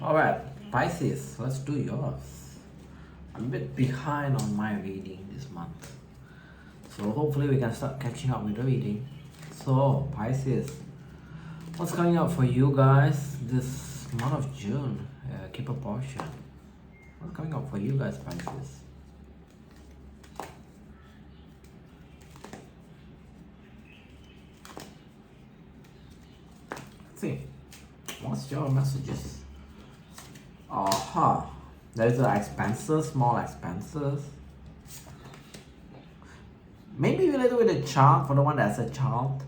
Alright, Pisces, let's do yours. I'm a bit behind on my reading this month. So hopefully we can start catching up with the reading. So, Pisces, what's coming up for you guys this month of June? Keep a portion. What's coming up for you guys, Pisces? Let's see. What's your messages? Aha. There's the expenses, small expenses. Maybe related with a child, for the one that's a child.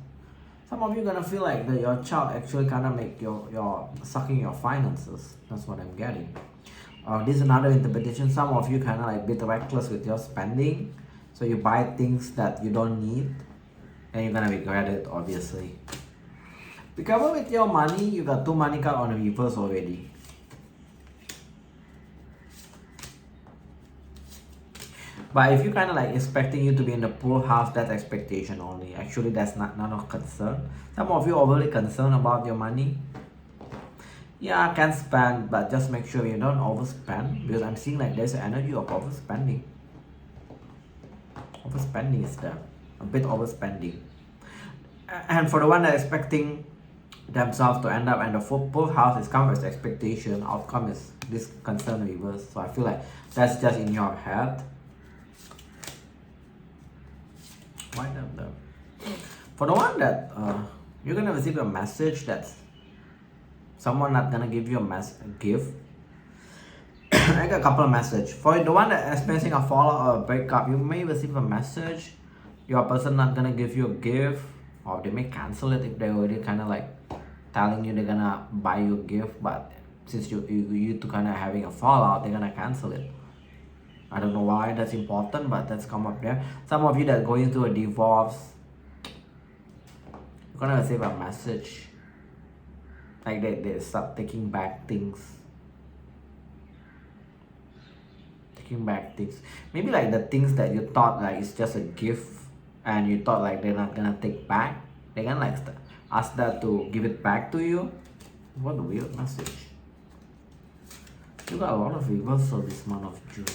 Some of you gonna feel like that your child actually kind of make your sucking your finances. That's what I'm getting. This is another interpretation. Some of you kind of like bit reckless with your spending. So you buy things that you don't need. And you're gonna regret it, obviously. Be careful with your money. You got 2 money card on the reverse already. But if you kind of like expecting you to be in the poor house, that's expectation only. Actually, that's none of concern. Some of you are overly concerned about your money. Yeah, I can spend, but just make sure you don't overspend, because I'm seeing like there's an energy of overspending. Overspending is there. A bit overspending. And for the one that expecting themselves to end up in the full house, is come as expectation. Outcome is this concern reverse. So I feel like that's just in your head. Why not though? For the one that you're gonna receive a message that's someone not gonna give you a gift. I got a couple of messages. For the one that experiencing a fallout or a breakup, you may receive a message. Your person not gonna give you a gift, or they may cancel it if they already kind of like telling you they're gonna buy you a gift, but since you two kind of having a fallout, they're gonna cancel it. I don't know why that's important, but that's come up there. Some of you that going through a divorce, you're gonna receive a message. Like they start taking back things. Taking back things. Maybe like the things that you thought like it's just a gift and you thought like they're not gonna take back. They're gonna like ask that to give it back to you. What a weird message. You got a lot of reversal this month of June.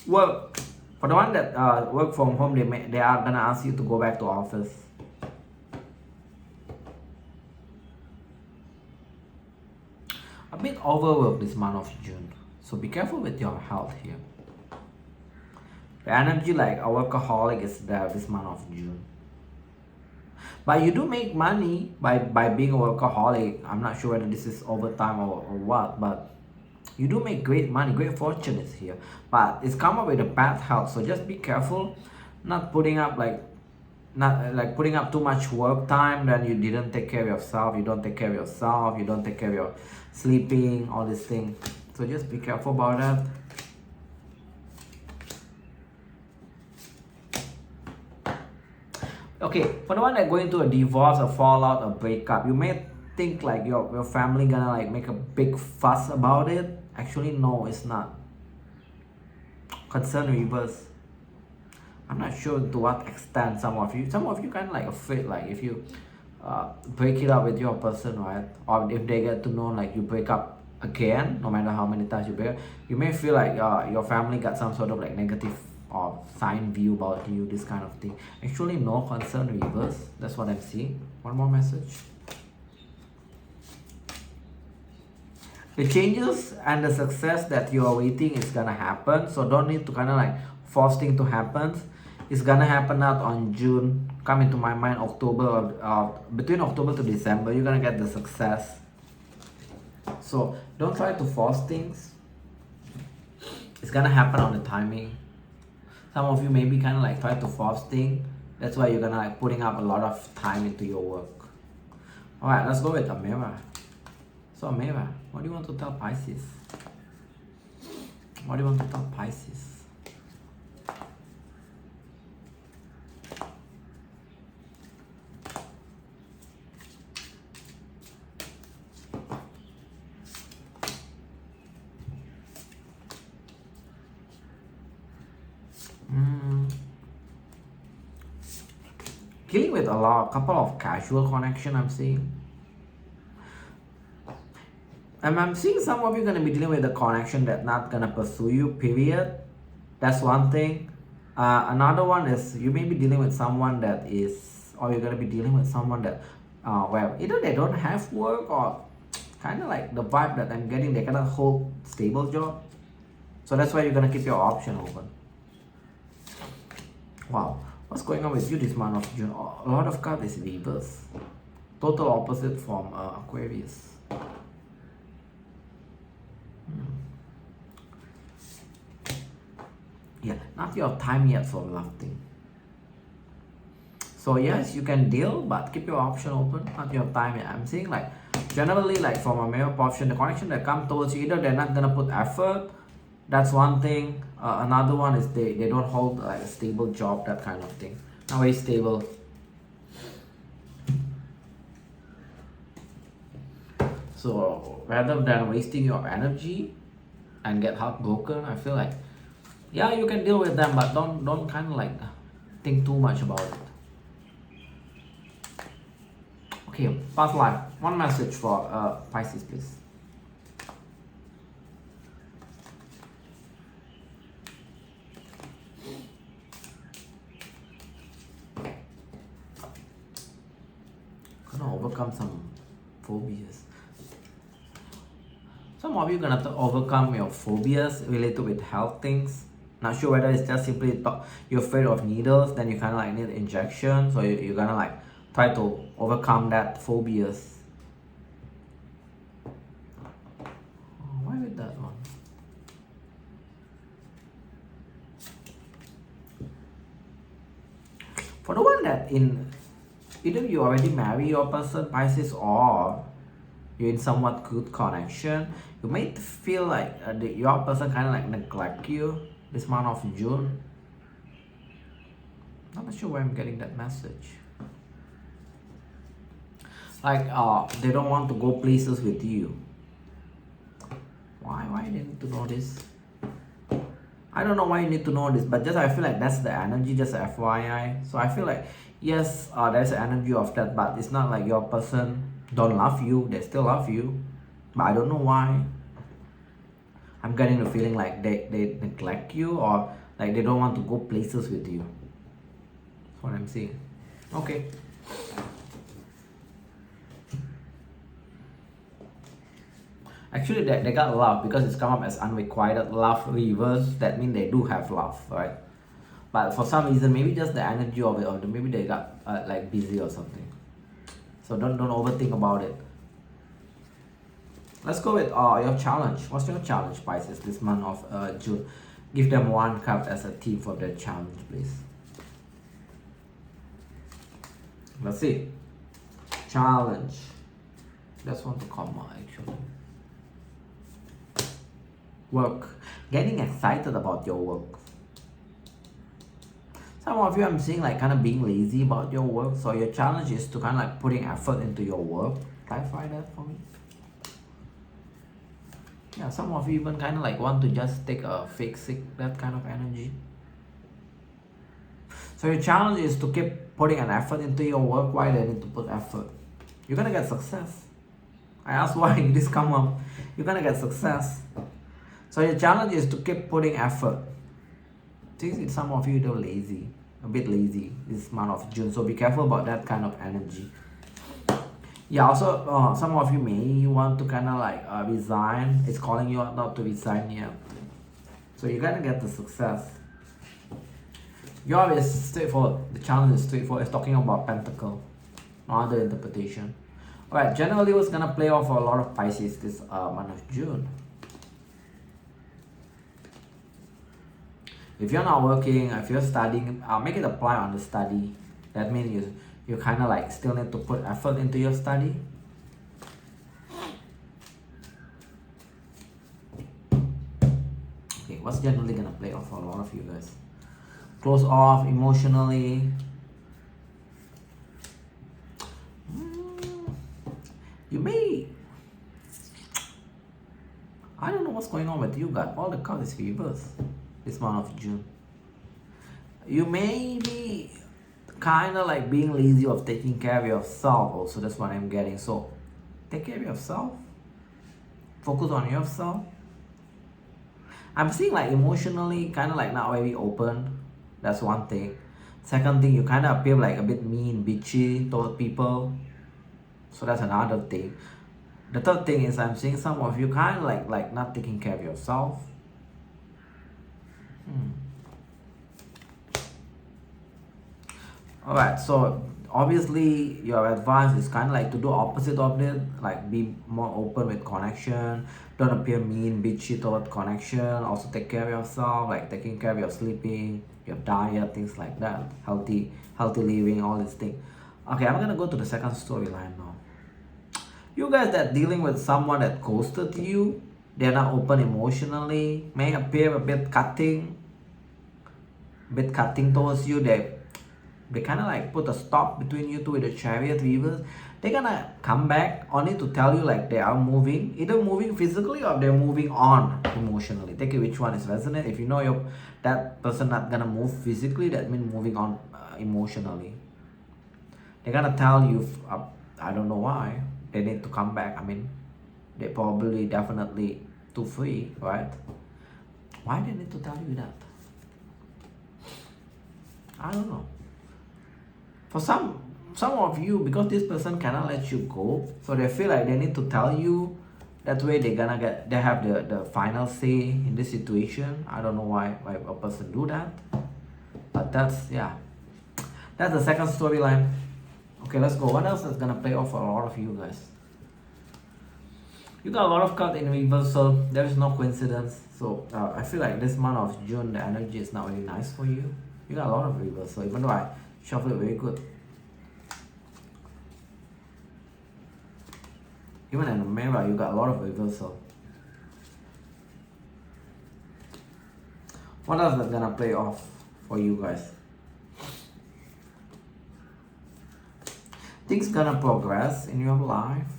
Work. For the one that work from home, they are gonna ask you to go back to office. A bit overworked this month of June, so be careful with your health here. The energy like a workaholic is there this month of June. But you do make money by being a workaholic. I'm not sure whether this is overtime or what, but you do make great money, great fortune is here. But it's come up with a bad health, so just be careful not putting up putting up too much work time, then you didn't take care of yourself, you don't take care of yourself, you don't take care of your sleeping, all these things. So just be careful about that. Okay, for the one that going through a divorce, a fallout, a breakup, you may think like your family gonna like make a big fuss about it. Actually, no, it's not. Concern reverse. I'm not sure to what extent some of you kind of like afraid, like if you break it up with your person, right? Or if they get to know like you break up again, no matter how many times you break up, you may feel like your family got some sort of like negative or sign view about you, this kind of thing. Actually, no, concern reverse. That's what I'm seeing. One more message. The changes and the success that you are waiting is gonna happen, so don't need to kind of like force things to happen. It's gonna happen out on June. Come into my mind October, between October to December, you're gonna get the success. So don't try to force things. It's gonna happen on the timing. Some of you maybe kind of like try to force things. That's why you're gonna like putting up a lot of time into your work. All right, let's go with Amira. So Amira, what do you want to tell Pisces? What do you want to tell Pisces? Dealing with couple of casual connection I'm seeing. And I'm seeing some of you going to be dealing with a connection that's not going to pursue you, period. That's one thing. Another one is you may be dealing with someone that is, or you're going to be dealing with someone that, well, either they don't have work or kind of like the vibe that I'm getting, they cannot hold stable job. So that's why you're going to keep your option open. Wow, what's going on with you this month of June? A lot of cards is reverse. Total opposite from Aquarius. Yeah, not your time yet for love thing. So yes, you can deal, but keep your option open. Not your time yet. I'm saying like generally like from a male option, the connection that come towards you, either they're not gonna put effort. That's one thing. Another one is they don't hold like a stable job, that kind of thing. Not very stable. So rather than wasting your energy and get heartbroken, I feel like yeah, you can deal with them, but don't kind of like think too much about it. Okay, past life. One message for Pisces, please. Gonna overcome some phobias. Some of you gonna overcome your phobias related with health things. Not sure whether it's just simply you're afraid of needles, then you kind of like need injections, or you're gonna like try to overcome that phobias. Oh, why with that one? For the one that in either you already marry your person, Pisces, or you're in somewhat good connection, you may feel like your person kind of like neglect you this month of June. Not sure where I'm getting that message. Like they don't want to go places with you. Why they need to know this? I don't know why you need to know this, but just I feel like that's the energy, just FYI. So I feel like yes, there's an energy of that, but it's not like your person don't love you, they still love you, but I don't know why. I'm getting the feeling like they neglect you, or like they don't want to go places with you. That's what I'm seeing. Okay. Actually, they got love because it's come up as unrequited love reverse. That means they do have love, right? But for some reason, maybe just the energy of it, or maybe they got like busy or something. So don't overthink about it. Let's go with your challenge. What's your challenge, Pisces, this month of June? Give them one card as a theme for their challenge, please. Let's see. Challenge. That's one to come out, actually. Work. Getting excited about your work. Some of you I'm seeing like kind of being lazy about your work. So your challenge is to kind of like putting effort into your work. Clarify that for me. Yeah, some of you even kind of like want to just take a fake sick, that kind of energy. So your challenge is to keep putting an effort into your work. Why do you need to put effort? You're gonna get success. I asked why this come up. You're gonna get success. So your challenge is to keep putting effort. See, some of you are lazy, a bit lazy this month of June. So be careful about that kind of energy. Yeah, also some of you may want to kind of like resign. It's calling you out not to resign yet. So you're gonna get the success. Yours is straightforward. The challenge is straightforward. It's talking about Pentacle, no other interpretation. Alright, generally what's gonna play off for a lot of Pisces this month of June. If you're not working, if you're studying, make it apply on the study. That means you kind of like still need to put effort into your study. Okay, what's generally gonna play off for a lot of you guys? Close off emotionally. You may. I don't know what's going on with you guys. All the cards is reversed this month of June. You may be kind of like being lazy of taking care of yourself also. That's what I'm getting. So take care of yourself. Focus on yourself. I'm seeing like emotionally kind of like not very open. That's one thing. Second thing, you kind of appear like a bit mean, bitchy toward people. So that's another thing. The third thing is I'm seeing some of you kind of like not taking care of yourself. Alright, so obviously your advice is kind of like to do opposite of it, like be more open with connection, don't appear mean, bitchy toward connection, also take care of yourself, like taking care of your sleeping, your diet, things like that, healthy living, all these things. Okay, I'm gonna go to the second storyline now. You guys that dealing with someone that ghosted you, they're not open emotionally, may appear a bit cutting towards you, they kind of like put a stop between you two with the chariot reverse. They're gonna come back only to tell you like they are moving, either moving physically or they're moving on emotionally. Take it which one is resonant. If you know that person not gonna move physically, that means moving on emotionally. They're gonna tell you, I don't know why they need to come back. I mean, they probably definitely too free, right? Why they need to tell you that? I don't know. For some of you, because this person cannot let you go, so they feel like they need to tell you. That way they have the final say in this situation. I don't know why a person do that, but that's the second storyline. Okay, let's go. What else is gonna play off for a lot of you guys? You got a lot of cards in reversal. There is no coincidence. So I feel like this month of June, the energy is not really nice for you. You got a lot of reversal, even though I shuffle it very good. Even in the mirror, you got a lot of reversal. What else is gonna play off for you guys? Things gonna progress in your life.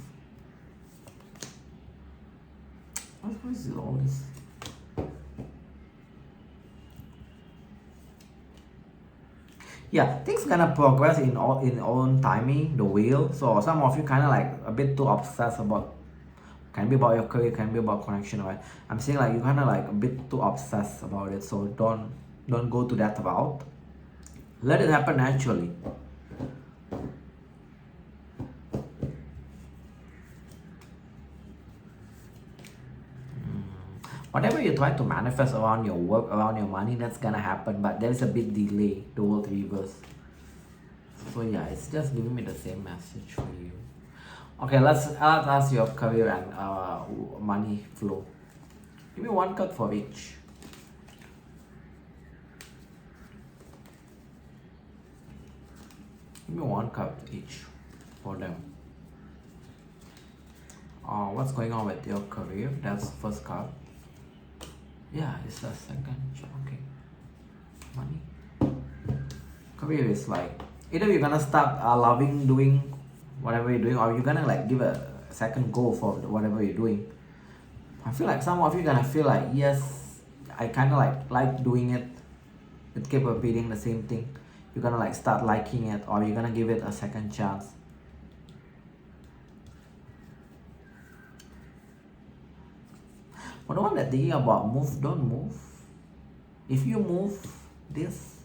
What is it all this? Yeah, things gonna progress in own timing, the wheel. So some of you kind of like a bit too obsessed about, can be about your career, can be about connection, right? I'm saying like you kind of like a bit too obsessed about it. So don't go to that route. Let it happen naturally. Whatever you try to manifest around your work, around your money, that's gonna happen, but there's a bit delay towards reverse. So yeah, it's just giving me the same message for you. Okay, let's ask your career and money flow. Give me one card for each. Give me one card each for them. What's going on with your career? That's first card. Yeah, it's the second. Okay. Money. Career is like, either you're gonna start loving doing whatever you're doing, or you're gonna like give a second go for whatever you're doing. I feel like some of you gonna feel like, yes, I kind of like doing it. It keep repeating the same thing. You're gonna like start liking it, or you're gonna give it a second chance. But the one that thinking about move, don't move. If you move, this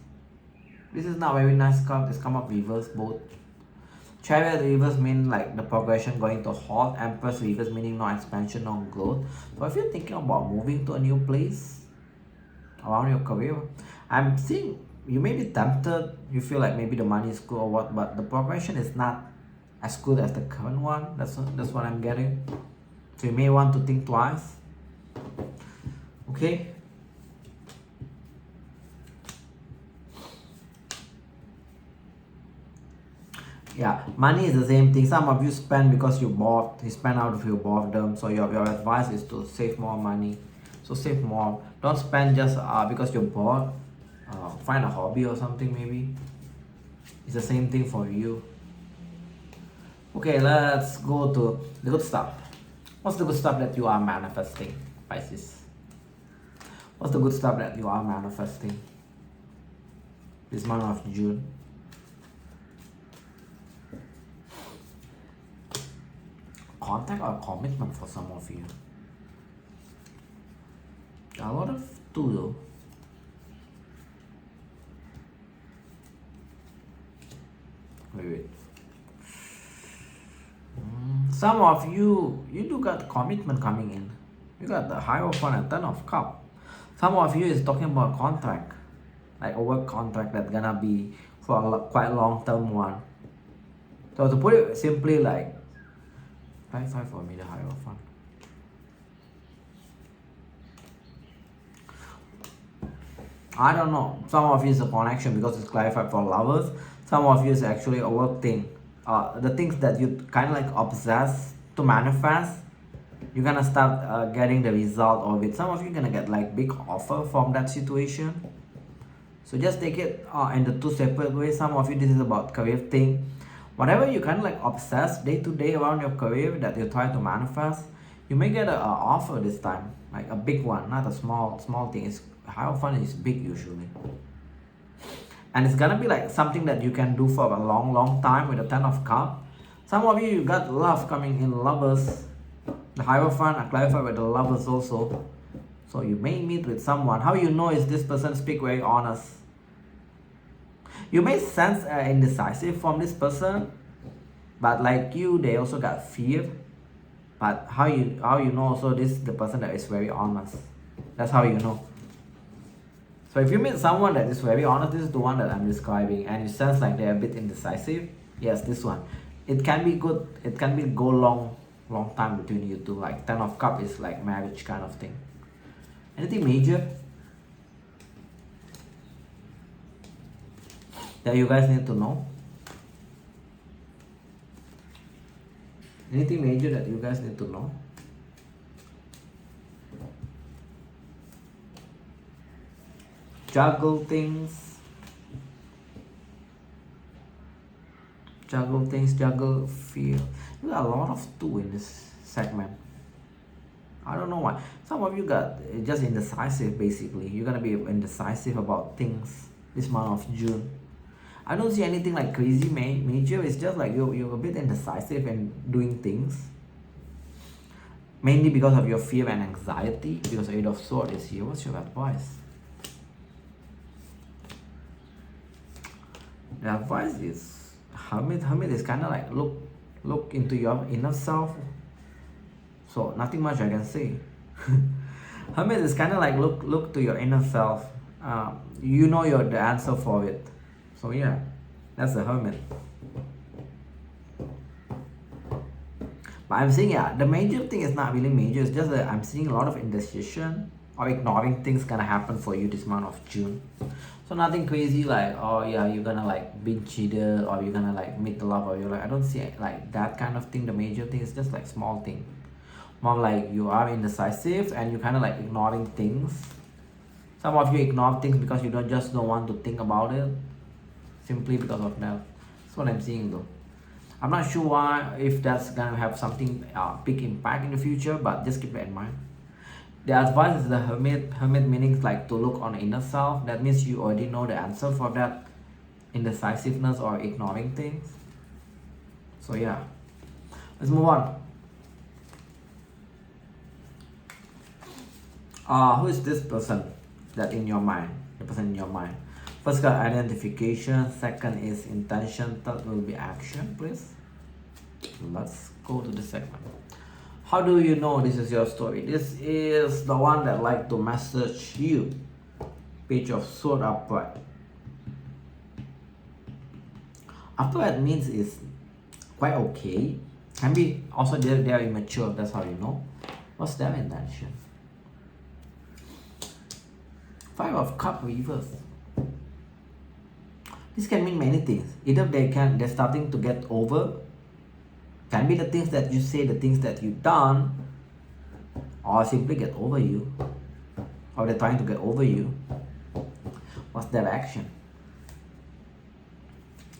is not very nice card. It's come up reverse both. Chariot reverse mean like the progression going to halt. Empress reverse meaning no expansion, no growth. So if you're thinking about moving to a new place around your career, I'm seeing you may be tempted. You feel like maybe the money is good or what, but the progression is not as good as the current one. That's what I'm getting. So you may want to think twice. Okay. Yeah, money is the same thing. Some of you spend because you're bored. You spend out of your boredom. So your advice is to save more money. So save more. Don't spend just because you're bored. Find a hobby or something maybe. It's the same thing for you. Okay, let's go to the good stuff. What's the good stuff that you are manifesting, Pisces? What's the good stuff that you are manifesting this month of June? Contact or commitment for some of you. A lot of two though. Wait. Some of you do got commitment coming in. You got the Hierophant and Ten of Cup. Some of you is talking about contract, like a work contract that's gonna be for a quite long term one. So to put it simply, like 5 for me, the Hierophant. I don't know. Some of you is a connection because it's clarified for lovers. Some of you is actually a work thing. The things that you kind of like obsess to manifest, you're gonna start getting the result of it. Some of you gonna get like big offer from that situation. So just take it in the two separate ways. Some of you, this is about career thing. Whatever you kind of like obsess day to day around your career that you're trying to manifest, you may get an offer this time, like a big one, not a small thing. It's Hierophant is big usually. And it's gonna be like something that you can do for a long time with the Ten of Cups. Some of you got love coming in, lovers. The Hierophant are clarified with the lovers also. So you may meet with someone. How you know is this person speak very honest. You may sense indecisive from this person, but like you, they also got fear. But how you know also this is the person that is very honest. That's how you know. So if you meet someone that is very honest, this is the one that I'm describing, and you sense like they're a bit indecisive, yes, this one. It can be good, it can be go long time between you two. Like Ten of Cups is like marriage kind of thing. Anything major that you guys need to know? Anything major that you guys need to know? Juggle things, juggle fear. You got a lot of two in this segment. I don't know why. Some of you got just indecisive basically. You're gonna be indecisive about things this month of June. I don't see anything like crazy major. It's just like you're a bit indecisive in doing things. Mainly because of your fear and anxiety. Because Eight of Swords is here. What's your advice? The advice is Hermit. Hermit is kind of like look into your inner self. So nothing much I can say. Hermit is kind of like look to your inner self. You know the answer for it. So yeah, that's the Hermit. But I'm saying the major thing is not really major. It's just that I'm seeing a lot of indecision or ignoring things gonna happen for you this month of June. So nothing crazy like, oh yeah, you're gonna like be cheated or you're gonna like meet the love of your life. I don't see like that kind of thing. The major thing is just like small thing. More like you are indecisive and you kind of like ignoring things. Some of you ignore things because you don't want to think about it. Simply because of that. That's what I'm seeing though. I'm not sure why, if that's gonna have something big impact in the future, but just keep that in mind. The advice is the Hermit. Hermit meaning like to look on the inner self. That means you already know the answer for that indecisiveness or ignoring things. So yeah, let's move on. Who is this person that in your mind? The person in your mind. First got identification. Second is intention. Third will be action. Please. Let's go to the segment. How do you know this is your story? This is the one that like to message you. Page of Sword upright. Upright means is quite okay. Can be also they're immature. That's how you know. What's their intention? Five of Cups reverse. This can mean many things. Either they're starting to get over. Can be the things that you say, the things that you've done, or simply get over you, or they're trying to get over you. What's their action?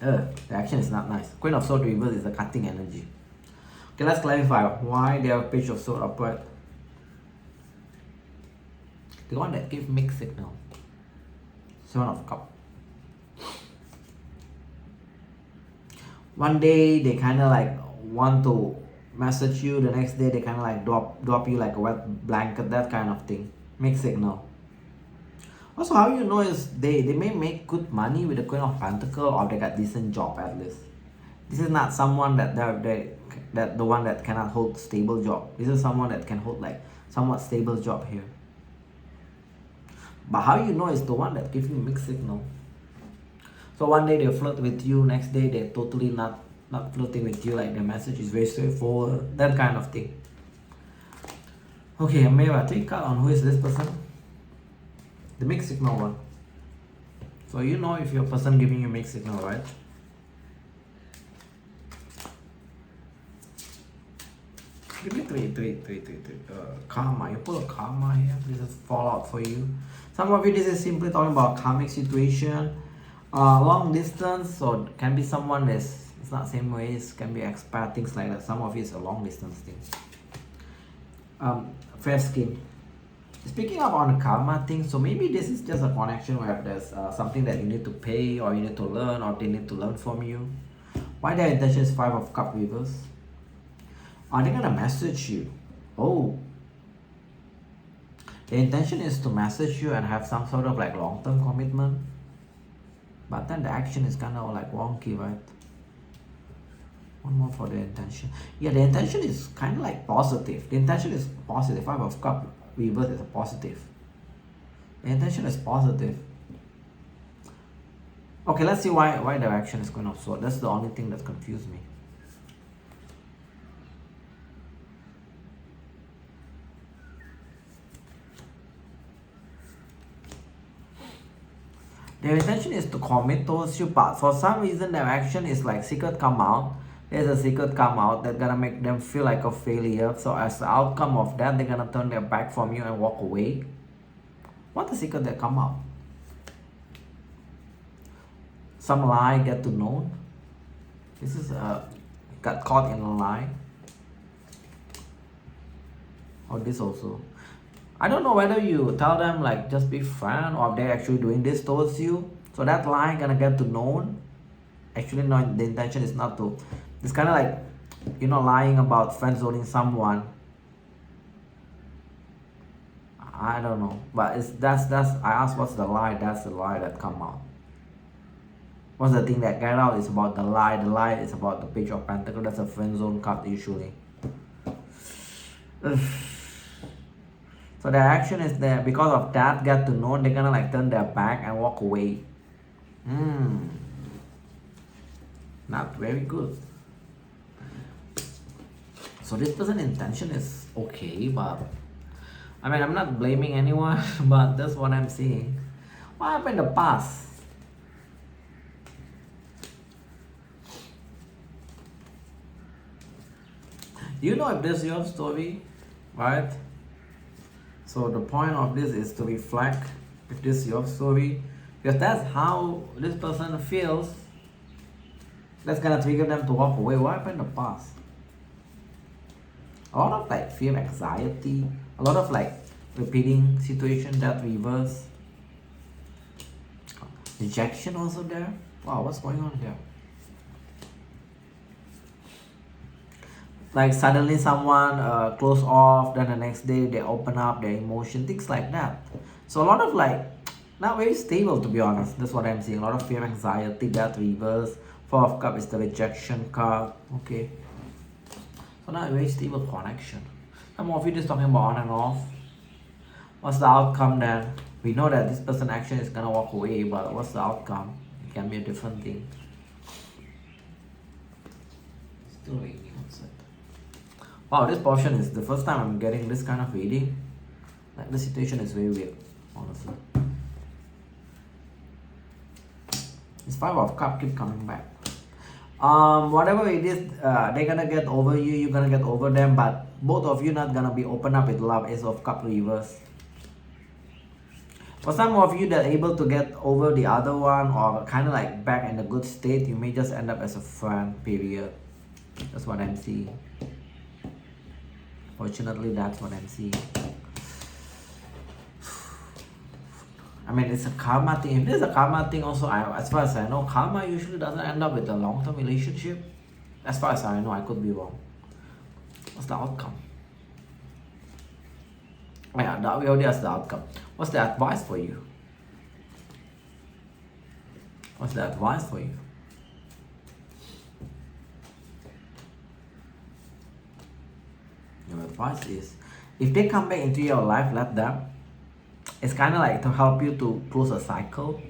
The action is not nice. Queen of Swords reverse is a cutting energy. Okay, let's clarify why they have Page of Swords upright. The one that gives mixed signal. Seven of Cups. One day they kind of like want to message you, the next day they kind of like drop you like a wet blanket, that kind of thing. Mixed signal. Also, how you know is they may make good money with the Queen of Pentacles, or they got decent job at least. This is not someone that the one that cannot hold stable job. This is someone that can hold like somewhat stable job here. But how you know is the one that gives you mixed signal. So one day they flirt with you, next day they're totally not flirting with you, like the message is very straightforward, that kind of thing. Okay, Amira, take card on who is this person. The mixed signal one. So you know if your person giving you mixed signal, right? Give me three. Karma. You pull a karma here. This is fallout for you. Some of you, this is simply talking about karmic situation. Long distance, or can be someone that's, it's not same ways, can be expat, things like that. Some of you it's a long distance thing. Fair skin. Speaking up on the karma thing, so maybe this is just a connection where there's something that you need to pay, or you need to learn, or they need to learn from you. Why their intention is 5 of Cup reverse? Are they gonna message you? Oh, the intention is to message you and have some sort of like long-term commitment, but then the action is kind of like wonky, right? One more for the intention. Yeah, the intention is kind of like positive. The intention is positive. 5 of Cup reverse is a positive. The intention is positive. Okay, let's see why the action is going off sword. That's the only thing that confused me. Their intention is to commit towards you, but for some reason their action is like secret come out. There's a secret come out that's gonna make them feel like a failure. So as the outcome of that, they're gonna turn their back from you and walk away. What the secret that come out? Some lie get to know. This is got caught in a lie. Or this also. I don't know whether you tell them like just be friend, or they're actually doing this towards you. So that lie gonna get to known. Actually, no, the intention is not to. It's kind of like, you know, lying about friend zoning someone. I don't know, but that's I asked what's the lie. That's the lie that come out. What's the thing that get out is about the lie. The lie is about the Page of Pentacles. That's a friend zone card usually. So their action is there because of that. Get to know, they're gonna like turn their back and walk away. Not very good. So this person's intention is okay, but I mean, I'm not blaming anyone, but that's what I'm seeing. What happened in the past? Do you know if this is your story, right? So the point of this is to reflect if this is your story, because that's how this person feels. That's gonna trigger them to walk away. What happened in the past? A lot of like fear, anxiety, a lot of like repeating situation that reverse. Rejection also there. Wow, what's going on there? Like suddenly someone close off, then the next day they open up their emotion, things like that. So a lot of like not very stable, to be honest. That's what I'm seeing. A lot of fear, anxiety, that reverse. 4 of Cups is the rejection card. Okay. So not a very stable connection. Some of you just talking about on and off. What's the outcome then? We know that this person action is gonna walk away, but what's the outcome? It can be a different thing. Still raining outside. Wow, this portion is the first time I'm getting this kind of reading. Like the situation is very weird, honestly. This 5 of Cups keep coming back. Whatever it is, they're gonna get over you, you're gonna get over them, but both of you not gonna be open up with love. Ace of Cups reverse. For some of you that are able to get over the other one, or kind of like back in a good state, you may just end up as a friend, period. That's what I'm seeing. Fortunately, that's what I'm seeing. I mean, it's a karma thing. If there's a karma thing also, as far as I know, karma usually doesn't end up with a long-term relationship. As far as I know, I could be wrong. What's the outcome? Yeah, we already asked the outcome. What's the advice for you? What's the advice for you? Your advice is, if they come back into your life, let them. It's kind of like to help you to close a cycle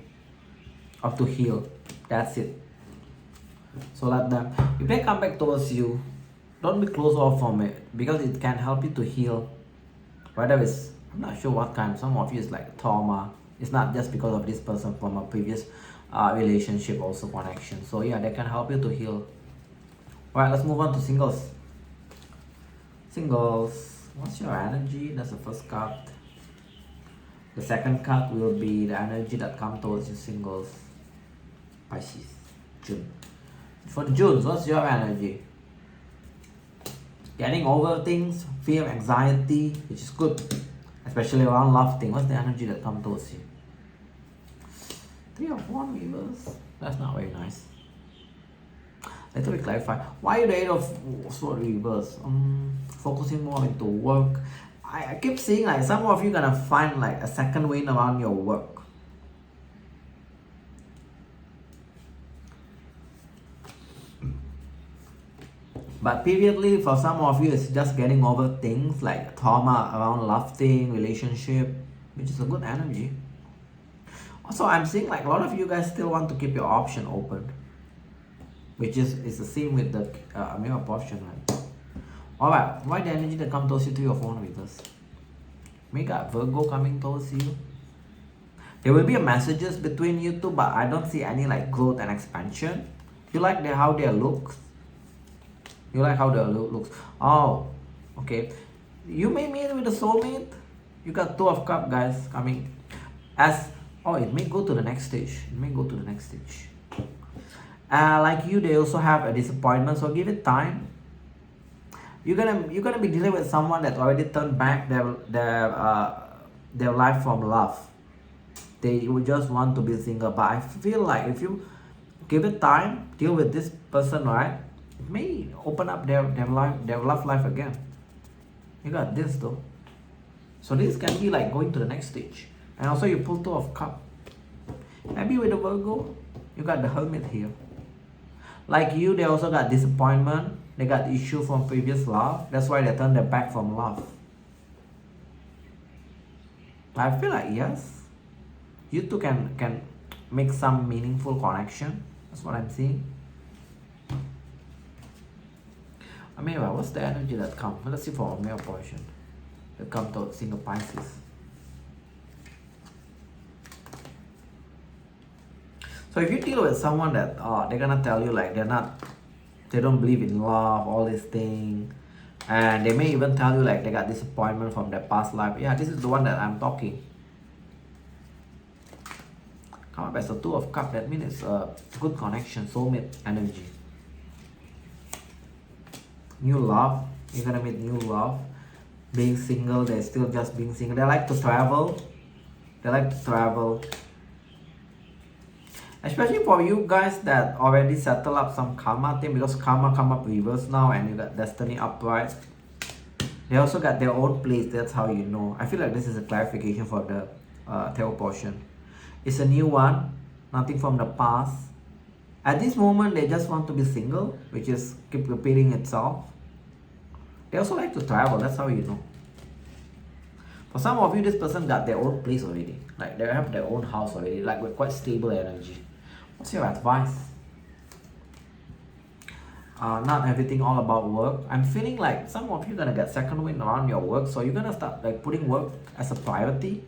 or to heal. That's it. So let them. If they come back towards you, don't be closed off from it, because it can help you to heal. Whether it's, I'm not sure what kind. Some of you is like trauma. It's not just because of this person from a previous relationship, also connection. So yeah, they can help you to heal. Alright, let's move on to singles. Singles, what's your energy? That's the first card. The second card will be the energy that comes towards you singles. Pisces, June. For the Junes, what's your energy? Getting over things, fear, anxiety, which is good, especially around love thing. What's the energy that comes towards you? 3 of Wands reverse. That's not very nice. Let me clarify. Why the 8 of Swords reverse? Focusing more into work. I keep seeing like some of you gonna find like a second wind around your work. But periodically, for some of you, it's just getting over things like trauma around love thing, relationship, which is a good energy. Also, I'm seeing like a lot of you guys still want to keep your option open, which is the same with the mirror portion, right? Alright, why the energy that comes towards you 3 of Wands with us? We got Virgo coming towards you. There will be a messages between you two, but I don't see any like growth and expansion. You like how they look. You like how the looks. Oh, okay. You may meet with a soulmate. You got 2 of Cups, guys, coming. It may go to the next stage. It may go to the next stage. Like you, they also have a disappointment. So give it time. You're gonna be dealing with someone that already turned back their life from love. They would just want to be single. But I feel like if you give it time, deal with this person, right? It may open up their love life again. You got this though. So this can be like going to the next stage. And also you pull 2 of Cups. Maybe with the Virgo, you got the Hermit here. Like you, they also got disappointment. They got issue from previous love. That's why they turned their back from love. I feel like yes, you two can make some meaningful connection. That's what I'm seeing. Amira, what's the energy that comes? Let's see for Amira portion. That comes to single Pisces. So if you deal with someone that they're gonna tell you like they don't believe in love, all this thing, and they may even tell you like they got disappointment from their past life. Yeah, this is the one that I'm talking. Come up as a 2 of Cups. That means it's a good connection, soulmate energy. New love. You're gonna meet new love. Being single, they're still just being single. They like to travel. Especially for you guys that already settle up some karma thing, because karma come up reverse now and you got destiny upright. They also got their own place. That's how you know. I feel like this is a clarification for the tarot portion. It's a new one, nothing from the past. At this moment, they just want to be single, which is keep repeating itself. They also like to travel. That's how you know. For some of you, this person got their own place already. Like they have their own house already, like with quite stable energy. What's your advice? Not everything all about work. I'm feeling like some of you gonna get second wind around your work, so you're gonna start like putting work as a priority.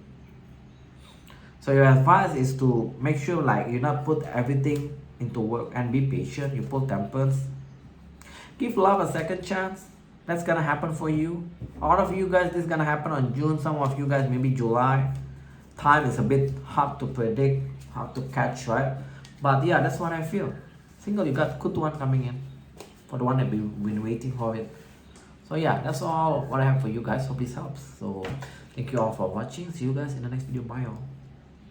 So your advice is to make sure like you not put everything into work and be patient. You pull temperance. Give love a second chance. That's gonna happen for you. A lot of you guys, this is gonna happen on June. Some of you guys maybe July. Time is a bit hard to predict, hard to catch, right? But yeah, that's what I feel. Single, you got good one coming in. For the one that been waiting for it. So yeah, that's all what I have for you guys. Hope this helps. So thank you all for watching. See you guys in the next video. Bye all.